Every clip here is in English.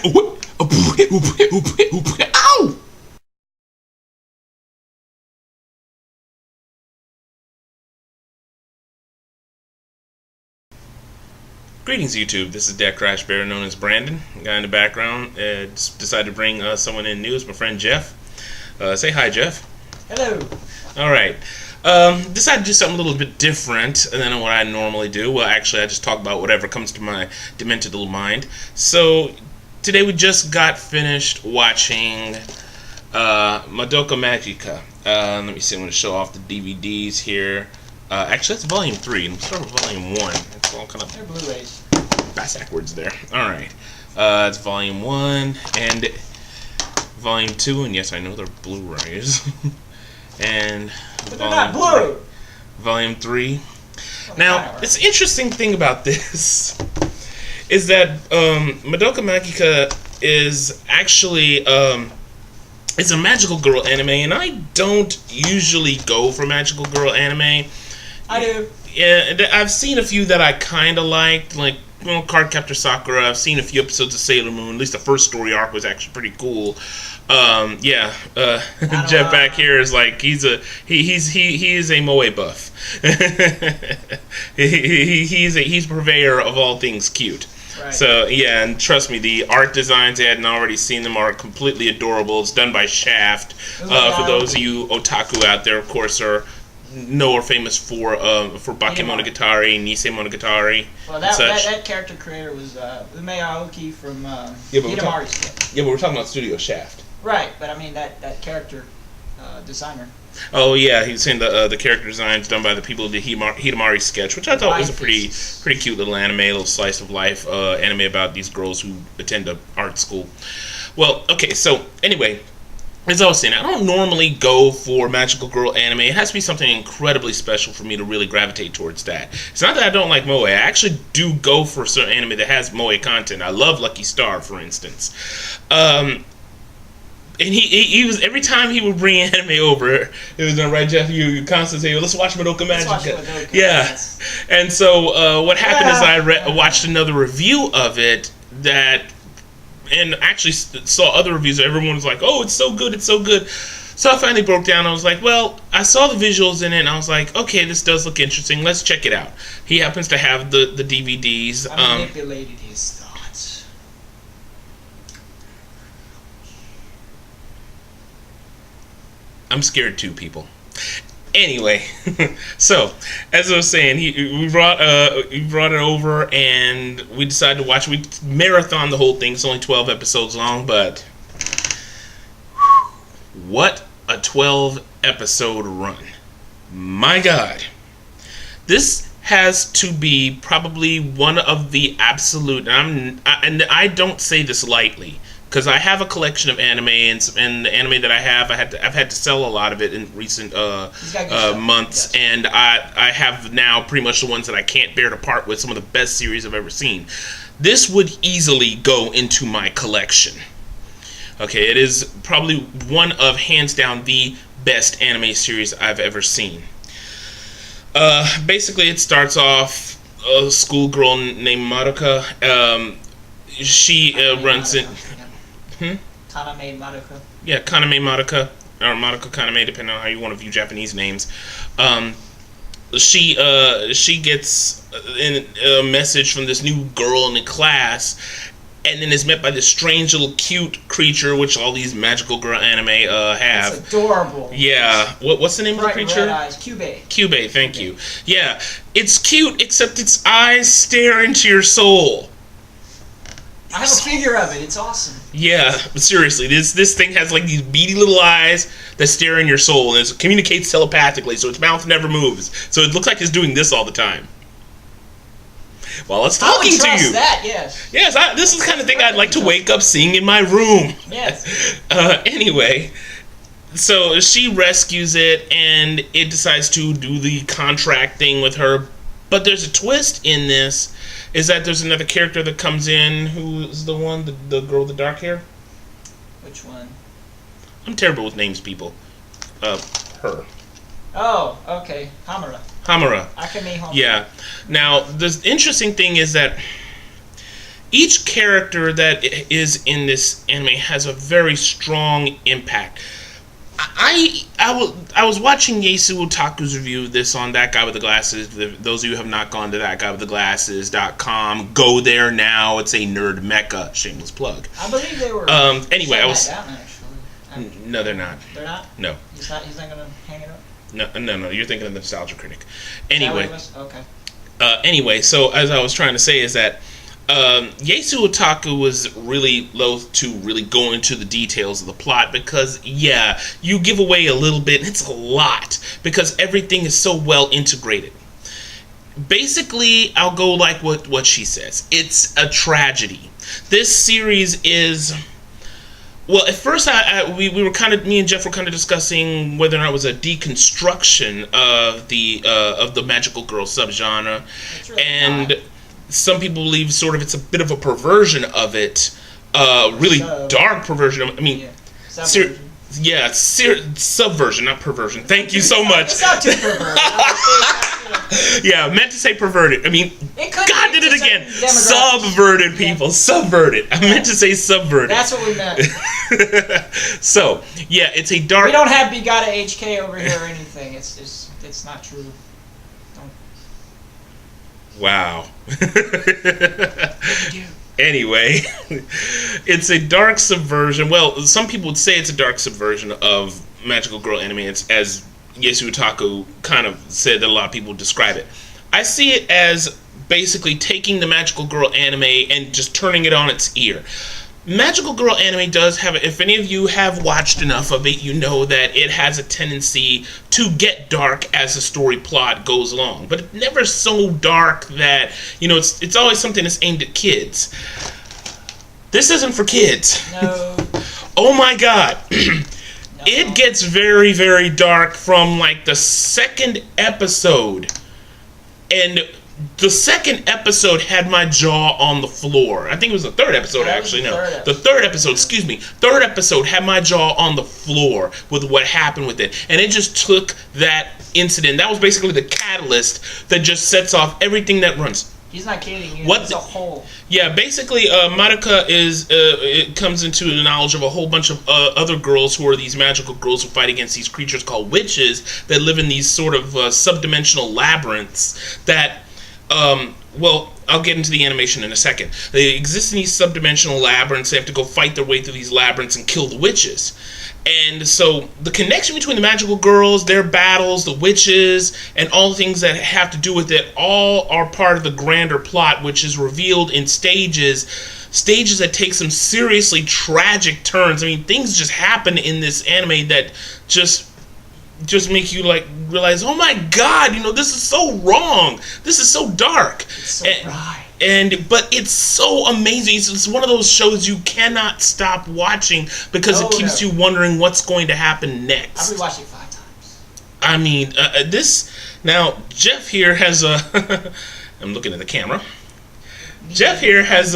Ow! Greetings, YouTube. This is DecKrash, better known as Brandon. The guy in the background just decided to bring someone in new. It's my friend Jeff. Say hi, Jeff. Hello. All right. Decided to do something a little bit different than what I normally do. Well, actually, I just talk about whatever comes to my demented little mind. So today we just got finished watching Madoka Magica. Let me see. I'm going to show off the DVDs here. Actually, that's Volume 3. Let's start with Volume 1. It's all kind of They're Blu-rays. backwards there. All right. It's Volume 1 and Volume 2, and yes, I know they're Blu-rays. And but they're not blue. Volume 3. Now, it's an interesting thing about this is that Madoka Magica is actually it's a magical girl anime, and I don't usually go for magical girl anime. I do. Yeah, I've seen a few that I kind of liked, like Cardcaptor Sakura. I've seen a few episodes of Sailor Moon. At least the first story arc was actually pretty cool. Jeff back here is like he is a moe buff. he's purveyor of all things cute. Right. So yeah, and trust me, the art designs, I hadn't already seen them, are completely adorable. It's done by Shaft. For those of you otaku out there, of course, are famous for Bakemonogatari, Nisei Monogatari. Well, that character creator was Ume Aoki from Hidamari's sketch. Yeah, but we're talking about Studio Shaft. Right, but I mean that character designer. Oh yeah, he was saying the character designs done by the people of the Hidamari sketch, which I thought was a pretty cute little anime, little slice of life anime about these girls who attend a art school. Well, okay, so anyway, as I was saying, I don't normally go for magical girl anime. It has to be something incredibly special for me to really gravitate towards that. It's not that I don't like moe. I actually do go for certain anime that has moe content. I love Lucky Star, for instance. And he was, every time he would bring anime over, it was right, Jeff, you constantly say, let's watch Madoka Magica. Yeah. Yes. And so what happened is I watched another review of it and actually saw other reviews. Everyone was like, oh, it's so good, it's so good. So I finally broke down. I was like, well, I saw the visuals in it, and I was like, okay, this does look interesting. Let's check it out. He happens to have the DVDs. I manipulated his thoughts. I'm scared too, people. Anyway, so as I was saying, we brought it over, and we decided to watch. We marathon the whole thing. It's only 12 episodes long, but what a 12-episode run! My God, this has to be probably one of the absolute. And I don't say this lightly, because I have a collection of anime, and the anime that I have, I've had to sell a lot of it in recent months, and I have now pretty much the ones that I can't bear to part with. Some of the best series I've ever seen. This would easily go into my collection. Okay, it is probably one of, hands down, the best anime series I've ever seen. Basically, it starts off a schoolgirl named Madoka. She runs it. Kaname Madoka. Yeah, Kaname Madoka, or Madoka Kaname, depending on how you want to view Japanese names. She gets a message from this new girl in the class, and then is met by this strange little cute creature, which all these magical girl anime have. It's adorable. Yeah. What's the name of the creature? Red eyes. Kyubey. Kyubey, thank you. Yeah. It's cute, except its eyes stare into your soul. I have a figure of it. It's awesome. Yeah, but seriously, this thing has like these beady little eyes that stare in your soul, and it communicates telepathically, so its mouth never moves. So it looks like it's doing this all the time while it's talking to you. I would trust that, yes. Yes, this is the kind of thing I'd like to wake up seeing in my room. Yes. Anyway, so she rescues it, and it decides to do the contract thing with her. But there's a twist in this, is that there's another character that comes in, who's the one, the girl with the dark hair? Which one? I'm terrible with names, people. Her. Oh, okay. Hamura. Hamura. Akame Hamura. Yeah. Now, the interesting thing is that each character that is in this anime has a very strong impact. I was watching Yasu Otaku's review of this on That Guy with the Glasses. Those of you who have not gone to thatguywiththeglasses.com, go there now. It's a nerd mecca. Shameless plug. I believe they were. Anyway, I was. Down, no, they're not. They're not. No. He's not gonna hang it up. No. You're thinking of the Nostalgia Critic. Anyway. Okay. Anyway, so as I was trying to say is that Yasu Otaku was really loath to really go into the details of the plot because, yeah, you give away a little bit. It's a lot because everything is so well integrated. Basically, I'll go like what she says. It's a tragedy. This series is... Well, at first, we were kind of, me and Jeff were kind of discussing whether or not it was a deconstruction of the magical girl subgenre, really and not. Some people believe sort of it's a bit of a perversion of it, really dark perversion. I mean, subversion, not perversion. Thank you so much. It's not too perverted. Yeah, meant to say perverted. I mean, God did it again. Subverted, people. Yeah. Subverted. I meant to say subverted. That's what we meant. So, yeah, it's a dark... We don't have Begata HK over here or anything. It's not true. Don't. Wow. Anyway, it's a dark subversion. Well, some people would say it's a dark subversion of magical girl anime. It's as Yasu Otaku kind of said that a lot of people describe it. I see it as basically taking the magical girl anime and just turning it on its ear. Magical girl anime does have, if any of you have watched enough of it, you know that it has a tendency to get dark as the story plot goes along. But it's never so dark that, it's always something that's aimed at kids. This isn't for kids. No. Oh my God. No. It gets very, very dark from like the second episode. And the second episode had my jaw on the floor. I think it was the third episode, actually. The third episode, excuse me. Third episode had my jaw on the floor with what happened with it. And it just took that incident. That was basically the catalyst that just sets off everything that runs. He's not kidding. It's a whole. Yeah, basically, Madoka it comes into the knowledge of a whole bunch of other girls who are these magical girls who fight against these creatures called witches that live in these sort of subdimensional labyrinths that, well, I'll get into the animation in a second. They exist in these subdimensional labyrinths. They have to go fight their way through these labyrinths and kill the witches. And so the connection between the magical girls, their battles, the witches, and all the things that have to do with it all are part of the grander plot, which is revealed in stages that take some seriously tragic turns. I mean, things just happen in this anime that just make you like realize, oh my God, this is so wrong. This is so dark. It's so right. But it's so amazing. It's one of those shows you cannot stop watching because it keeps you wondering what's going to happen next. I've been watching it 5 times. I mean, now Jeff here has I'm looking at the camera. Jeff here has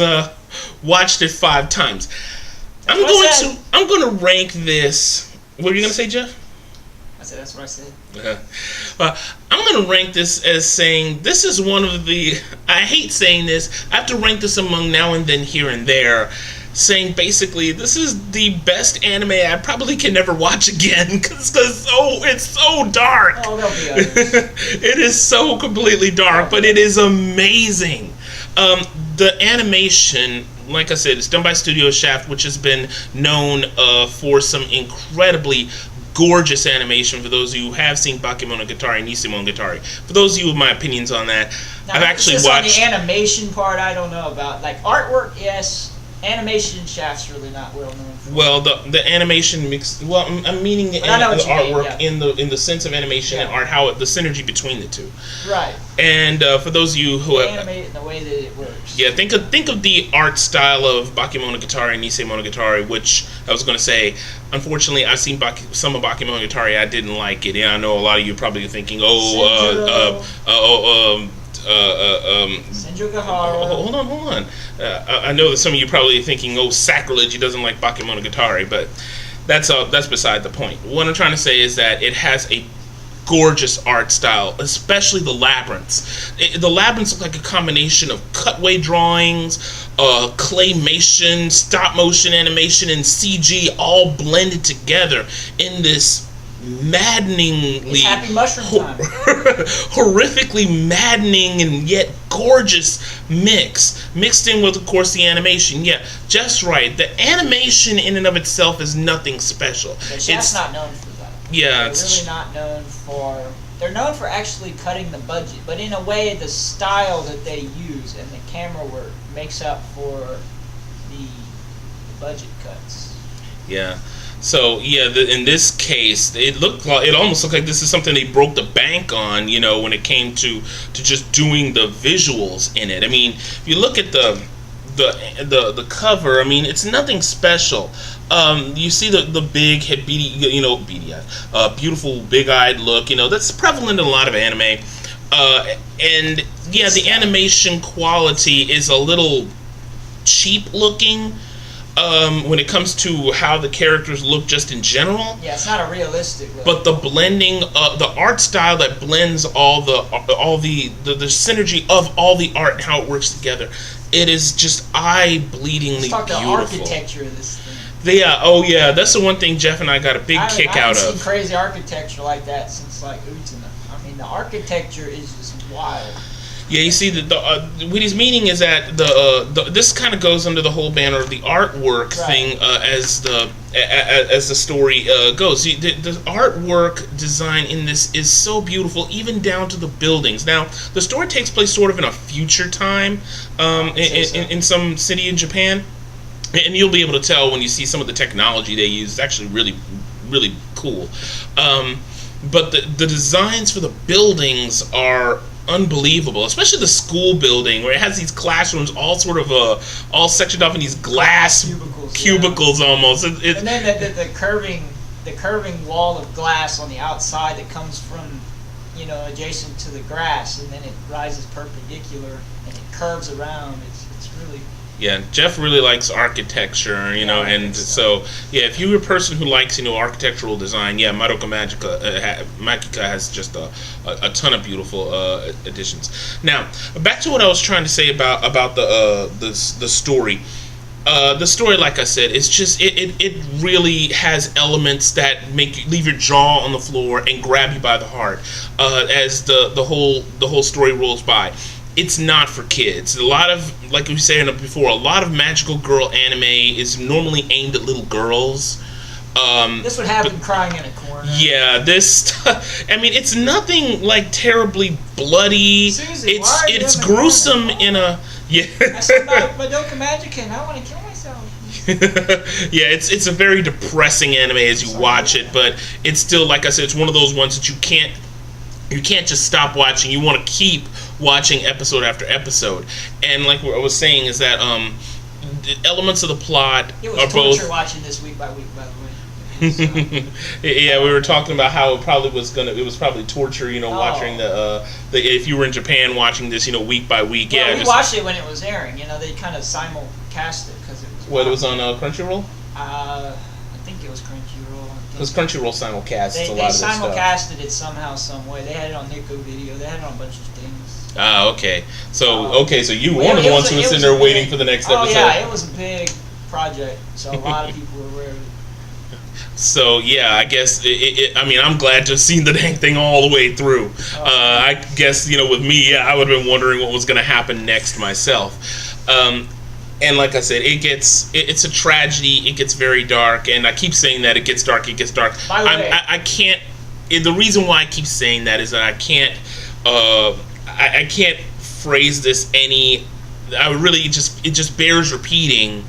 watched it 5 times. I'm going to rank this. What are you going to say, Jeff? That's what I said. I'm going to rank this as saying this is one of the... I hate saying this. I have to rank this among Now and Then, Here and There, saying basically this is the best anime I probably can never watch again because it's so dark. Oh, there'll be others. It is so completely dark, but it is amazing. The animation... Like I said, it's done by Studio Shaft, which has been known for some incredibly gorgeous animation. For those of you who have seen Bakemonogatari and Nisemonogatari, for those of you with my opinions on that, now, I've actually watched... On the animation part, I don't know about. Like, artwork, yes. Animation, Shaft's really not well known for. Well, the animation mix... Well, I'm meaning the artwork in the sense of animation and art, how the synergy between the two. Right. And for those of you who have... Animate in the way that it works. Yeah, think of the art style of Bakemonogatari and Nisemonogatari, which I was going to say, unfortunately, I've seen some of Bakemonogatari. I didn't like it. Yeah, I know a lot of you are probably thinking, Senju Gahara. Hold on. I know that some of you are probably thinking, oh, sacrilege, he doesn't like Bakemonogatari, but that's beside the point. What I'm trying to say is that it has a gorgeous art style, especially the labyrinths. The labyrinths look like a combination of cutaway drawings, claymation, stop motion animation, and CG all blended together in this maddeningly happy mushroom time. horrifically maddening and yet gorgeous mixed in with, of course, the animation. Yeah, just right. The animation in and of itself is nothing special. It's not known for that. Yeah, they're really not known for. They're known for actually cutting the budget, but in a way, the style that they use and the camera work makes up for the budget cuts. Yeah. So yeah, in this case, it almost looked like this is something they broke the bank on, you know, when it came to just doing the visuals in it. I mean, if you look at the cover, I mean, it's nothing special. You see the big head, beautiful big-eyed look, you know, that's prevalent in a lot of anime. And yeah, the animation quality is a little cheap looking. When it comes to how the characters look just in general. Yeah, it's not a realistic look. But the blending, the art style that blends all the synergy of all the art and how it works together, it is just eye-bleedingly beautiful. Let's talk the architecture of this thing. Yeah, that's the one thing Jeff and I got a big kick out of. I haven't seen crazy architecture like that since like Utena. I mean, the architecture is just wild. Yeah, you see, what he's meaning is that this kind of goes under the whole banner of the artwork thing as the story goes. The artwork design in this is so beautiful, even down to the buildings. Now, the story takes place sort of in a future time, in some city in Japan, and you'll be able to tell when you see some of the technology they use. It's actually really, really cool. But the designs for the buildings are unbelievable, especially the school building where it has these classrooms all sort of all sectioned off in these glass cubicles almost. And then the curving wall of glass on the outside that comes from, you know, adjacent to the grass, and then it rises perpendicular and it curves around. It's really. Yeah, Jeff really likes architecture, you know, and so, yeah, if you're a person who likes, you know, architectural design, yeah, Madoka Magica has just a ton of beautiful additions. Now, back to what I was trying to say about the story. The story, like I said, it's just it really has elements that make you leave your jaw on the floor and grab you by the heart as the whole story rolls by. It's not for kids. A lot of, like we said before, a lot of magical girl anime is normally aimed at little girls. This would have them crying in a corner. Yeah, I mean, it's nothing like terribly bloody. Susie, it's gruesome in a. Yeah. I saw Madoka Magica and I want to kill myself. Yeah, it's a very depressing anime as you watch it, but it's still, like I said, it's one of those ones that you can't just stop watching. You want to keep watching episode after episode. And like what I was saying is that the elements of the plot are both. Torture watching this week by week, by the way. Yeah, we were talking about how it was probably torture, you know, watching the if you were in Japan watching this, you know, week by week. Well, we watched it when it was airing. You know, they kind of simulcast it because it was. What, it was on Crunchyroll? I think it was Crunchyroll. Because Crunchyroll simulcasts a lot of this stuff. They simulcasted it somehow, some way. They had it on Nico Video. They had it on a bunch of things. Ah, okay. So you were one of the ones who was sitting there waiting for the next episode. Oh yeah, it was a big project, so a lot of people were aware of it. So yeah, I guess I mean, I'm glad to have seen the dang thing all the way through. I guess, you know, with me, yeah, I would have been wondering what was going to happen next myself. And like I said, it's a tragedy. It gets very dark, and I keep saying that it gets dark. It gets dark. By the way, I can't. The reason why I keep saying that is that I can't. I can't phrase this any. It just bears repeating.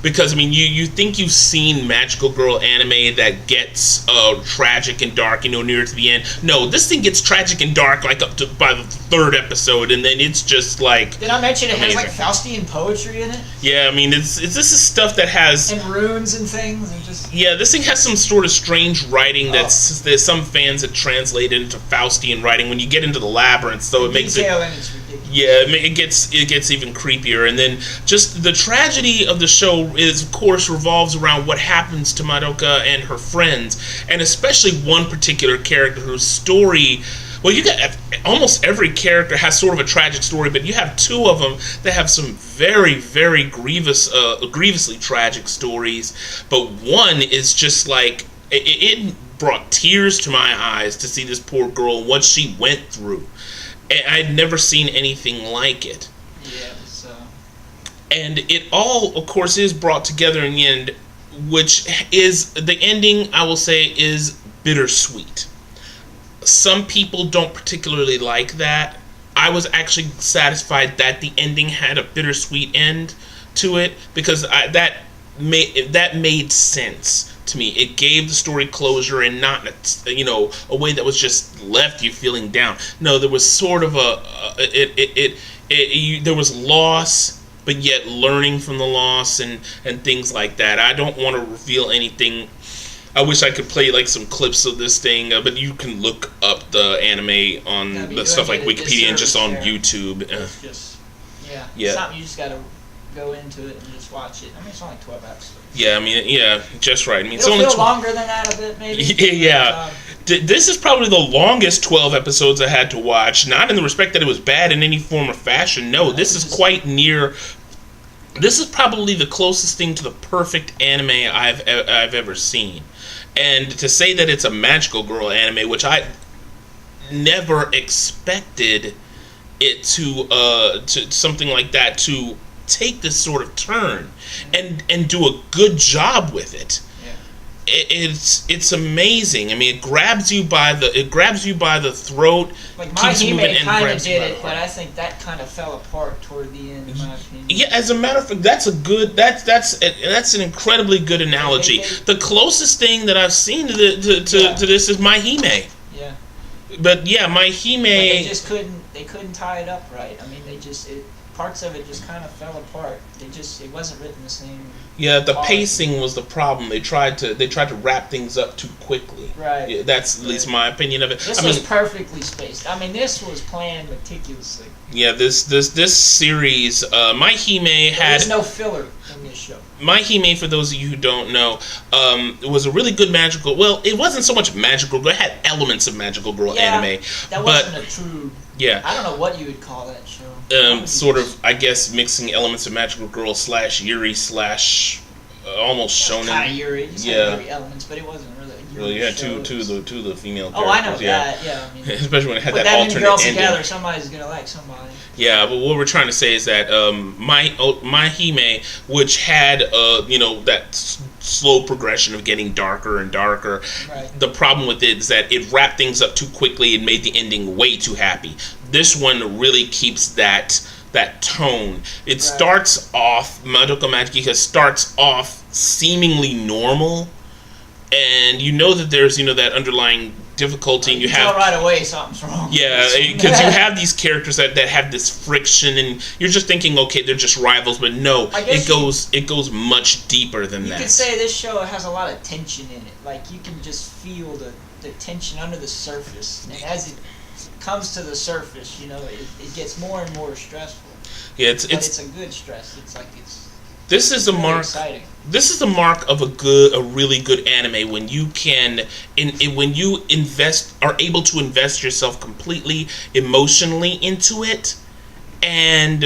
Because, I mean, you think you've seen magical girl anime that gets tragic and dark, you know, near to the end. No, this thing gets tragic and dark like up to by the third episode, and then it's just like. Did I mention it has like Faustian poetry in it? Yeah, I mean, this is stuff that has. And runes and things and just. Yeah, this thing has some sort of strange writing that's there's some fans that translate it into Faustian writing when you get into the labyrinth, so it makes it. Detail in it's ridiculous. Yeah, I mean, it gets even creepier, and then just the tragedy of the show is, of course, revolves around what happens to Madoka and her friends, and especially one particular character whose story. Well, you got almost every character has sort of a tragic story, but you have two of them that have some very, very grievously tragic stories. But one is just like it brought tears to my eyes to see this poor girl and what she went through. I'd never seen anything like it. Yeah, so. And it all, of course, is brought together in the end, which is the ending. I will say is bittersweet. Some people don't particularly like that. I was actually satisfied that the ending had a bittersweet end to it because that made sense to me. It gave the story closure and not a way that was just left you feeling down. No, there was sort of there was loss, but yet learning from the loss and things like that. I don't want to reveal anything. I wish I could play like some clips of this thing, but you can look up the anime on the stuff like Wikipedia and just on YouTube. It's just, it's something you just gotta go into it and just watch it. I mean, it's only 12 episodes. Yeah, I mean, just right. I mean, it's only longer than that a bit, maybe. Yeah. This is probably the longest 12 episodes I had to watch. Not in the respect that it was bad in any form or fashion. No, this is quite near. This is probably the closest thing to the perfect anime I've ever seen. And to say that it's a magical girl anime, which I never expected it to something like that to take this sort of turn and do a good job with it. It's amazing. I mean, it grabs you by the throat. Like My Hime kind of did it, but I think that kind of fell apart toward the end, in my opinion. Yeah, as a matter of fact, that's an incredibly good analogy. The closest thing that I've seen to this is My Hime. Yeah. But yeah, My Hime. But they couldn't tie it up right. I mean, parts of it just kind of fell apart. It wasn't written the same. Yeah, the pacing was the problem. They tried to wrap things up too quickly. Right. Yeah, that's at least my opinion of it. This was perfectly spaced. I mean, this was planned meticulously. Yeah, this series, My Hime had. There's no filler in this show. My Hime, for those of you who don't know, it was a really good magical. Well, it wasn't so much magical girl. It had elements of magical girl anime. That wasn't a true. Yeah. I don't know what you would call that show. Sort of, I guess, mixing elements of magical girl / Yuri / almost shonen. Kind of Yuri. Yuri elements, but it wasn't really. Well, you had two of the female characters. Oh, I know that. Yeah, I mean, especially when it had that alternate many girls ending. Together, somebody's gonna like somebody. Yeah, but what we're trying to say is that My Hime, which had that slow progression of getting darker and darker. Right. The problem with it is that it wrapped things up too quickly and made the ending way too happy. This one really keeps that tone. It starts off, Madoka Magica starts off seemingly normal, and you know that there's that underlying difficulty. And you tell right away something's wrong. Yeah, because you have these characters that have this friction, and you're just thinking, okay, they're just rivals, but no, it goes much deeper than that. You could say this show has a lot of tension in it. Like, you can just feel the tension under the surface, and as it comes to the surface, it gets more and more stressful. Yeah, it's a good stress. This is the really mark. Exciting. This is the mark of a really good anime when you when you are able to invest yourself completely emotionally into it, and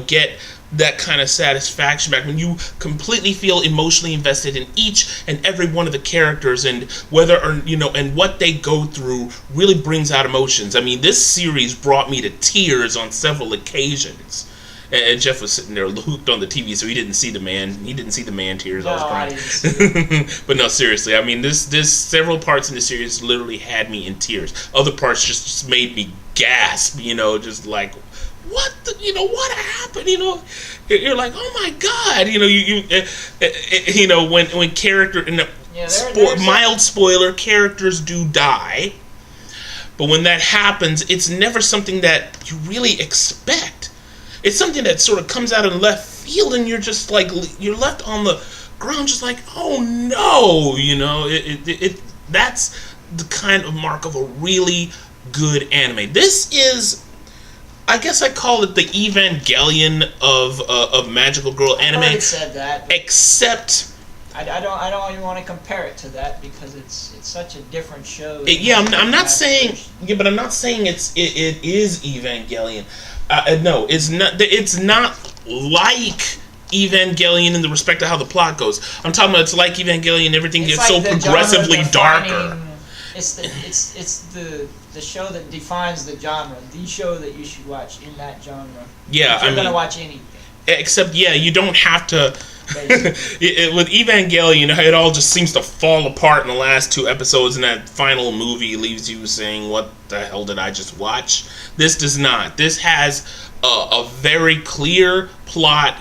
get that kind of satisfaction back when you completely feel emotionally invested in each and every one of the characters, and whether or and what they go through really brings out emotions. I mean, this series brought me to tears on several occasions. And Jeff was sitting there hooked on the TV, so he didn't see the man. He didn't see the man tears. I was crying. But no, seriously. I mean, this several parts in the series literally had me in tears. Other parts just made me gasp. Just like, what what happened? You're like, oh my god. When character mild spoiler, characters do die. But when that happens, it's never something that you really expect. It's something that sort of comes out of left field, and you're just like, you're left on the ground, just like, oh no, that's the kind of mark of a really good anime. This is I guess I call it the Evangelion of magical girl anime. I said that. Except I don't even want to compare it to that because it's such a different show. I'm not saying. Yeah, but I'm not saying it is Evangelion. No, it's not. It's not like Evangelion in the respect of how the plot goes. I'm talking about it's like Evangelion. Everything gets so progressively darker. It's the show that defines the genre. The show that you should watch in that genre. Yeah, if you're gonna watch anything. Except, you don't have to. With Evangelion, it all just seems to fall apart in the last 2 episodes, and that final movie leaves you saying, "What the hell did I just watch?" This does not. This has a very clear plot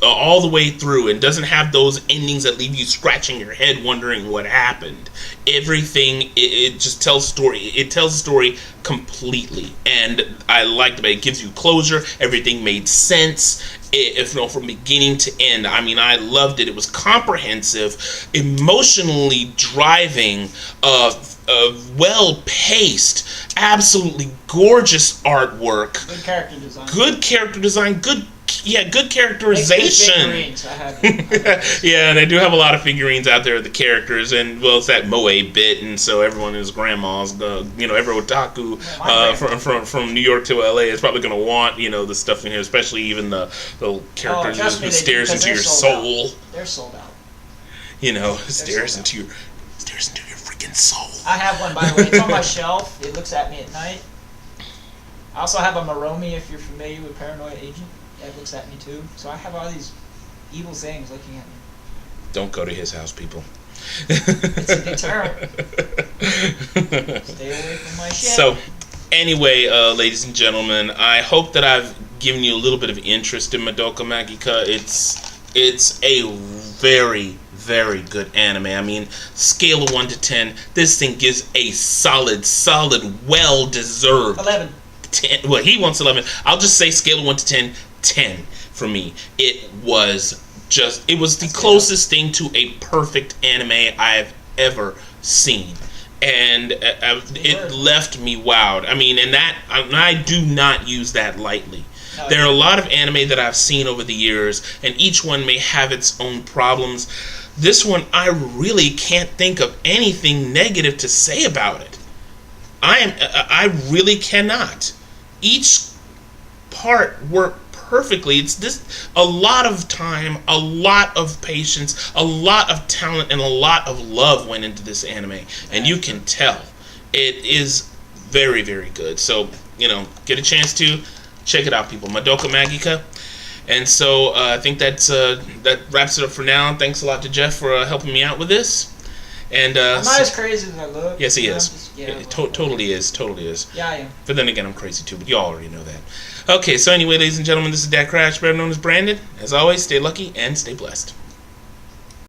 all the way through, and doesn't have those endings that leave you scratching your head wondering what happened. Everything it just tells story. It tells the story completely, and I liked it. It gives you closure. Everything made sense. From beginning to end. I mean, I loved it. It was comprehensive, emotionally driving, well-paced, absolutely gorgeous artwork. Good character design. Good character design. Good characterization. Figurines. Yeah, and I do have a lot of figurines out there of the characters, and it's that moe bit, and so everyone is grandma's. Every otaku from New York to LA is probably going to want the stuff in here, especially even the characters who stares into your soul. They're sold out. Stares into your freaking soul. I have one, by the way. It's on my shelf. It looks at me at night. I also have a Maromi, if you're familiar with Paranoia Agent. That looks at me too. So I have all these evil things looking at me. Don't go to his house, people. It's a deterrent. Stay away from my shit. So, anyway, ladies and gentlemen, I hope that I've given you a little bit of interest in Madoka Magica. It's a very, very good anime. I mean, scale of 1 to 10, this thing gives a solid, well-deserved 11. 10. Well, he wants 11. I'll just say scale of 1 to 10, 10 for me. It was the closest thing to a perfect anime I've ever seen. And it left me wowed. I mean, and I do not use that lightly. No, there are a lot of anime that I've seen over the years, and each one may have its own problems. This one, I really can't think of anything negative to say about it. I really cannot. Each part worked perfectly. It's a lot of time, a lot of patience, a lot of talent, and a lot of love went into this anime, and you can tell it is very, very good. So get a chance to check it out, people. Madoka Magica. And so I think that wraps it up for now. Thanks a lot to Jeff for helping me out with this. And I'm not as crazy as I look. Yes, he is. Totally is. Yeah, I am. But then again, I'm crazy too. But you all already know that. Okay, so anyway, ladies and gentlemen, this is DecKrash, better known as Brandon. As always, stay lucky and stay blessed.